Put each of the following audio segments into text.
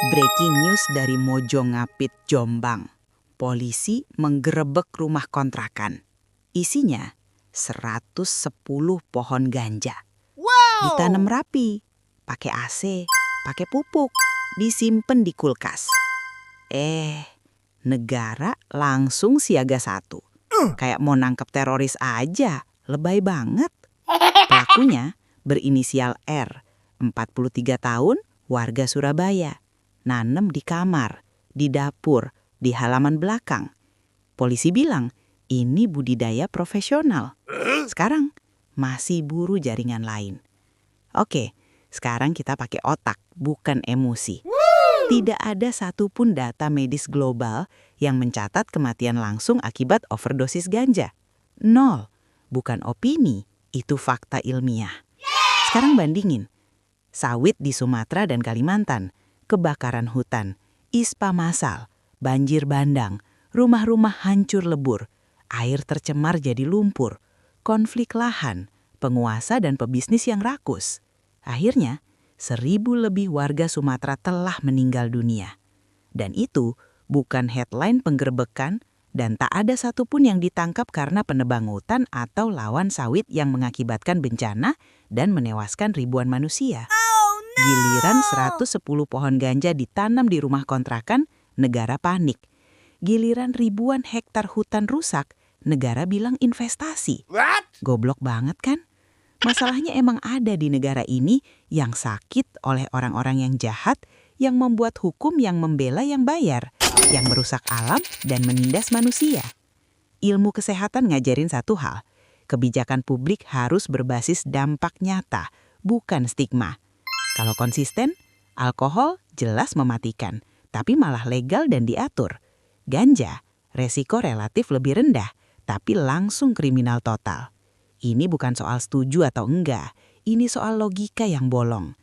Breaking news dari Mojongapit, Jombang. Polisi menggerebek rumah kontrakan. Isinya 110 pohon ganja. Ditanam rapi, pakai AC, pakai pupuk, disimpan di kulkas. Negara langsung siaga 1. Kayak mau nangkep teroris aja, lebay banget. Pelakunya berinisial R, 43 tahun, warga Surabaya. Nanem di kamar, di dapur, di halaman belakang. Polisi bilang, ini budidaya profesional. Sekarang masih buru jaringan lain. Oke, sekarang kita pakai otak, bukan emosi. Tidak ada satupun data medis global yang mencatat kematian langsung akibat overdosis ganja. 0. Bukan opini, itu fakta ilmiah. Sekarang bandingin. Sawit di Sumatera dan Kalimantan, kebakaran hutan, ispa massal, banjir bandang, rumah-rumah hancur lebur, air tercemar jadi lumpur, konflik lahan, penguasa dan pebisnis yang rakus. Akhirnya, 1.000 lebih warga Sumatera telah meninggal dunia. Dan itu bukan headline penggerbekan dan tak ada satupun yang ditangkap karena penebang hutan atau lawan sawit yang mengakibatkan bencana dan menewaskan ribuan manusia. Giliran 110 pohon ganja ditanam di rumah kontrakan, negara panik. Giliran ribuan hektar hutan rusak, negara bilang investasi. Goblok banget kan? Masalahnya emang ada di negara ini yang sakit oleh orang-orang yang jahat, yang membuat hukum yang membela yang bayar, yang merusak alam dan menindas manusia. Ilmu kesehatan ngajarin satu hal, kebijakan publik harus berbasis dampak nyata, bukan stigma. Kalau konsisten, alkohol jelas mematikan, tapi malah legal dan diatur. Ganja, resiko relatif lebih rendah, tapi langsung kriminal total. Ini bukan soal setuju atau enggak, ini soal logika yang bolong.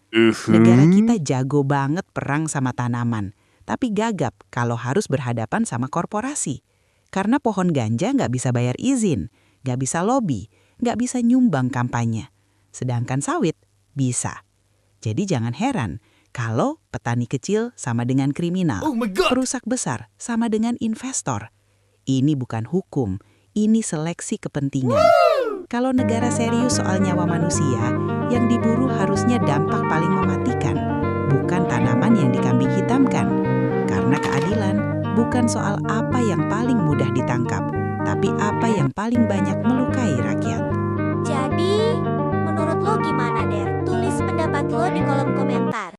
Negara kita jago banget perang sama tanaman, tapi gagap kalau harus berhadapan sama korporasi. Karena pohon ganja nggak bisa bayar izin, nggak bisa lobby, nggak bisa nyumbang kampanye. Sedangkan sawit bisa. Jadi jangan heran kalau petani kecil sama dengan kriminal, perusak besar sama dengan investor. Ini bukan hukum, ini seleksi kepentingan. Kalau negara serius soal nyawa manusia, yang diburu harusnya dampak paling mematikan, bukan tanaman yang dikambing hitamkan. Karena keadilan bukan soal apa yang paling mudah ditangkap, tapi apa yang paling banyak melukai rakyat. Jadi, menurut lo gimana, Der? Tulis pendapat lo di kolom komentar.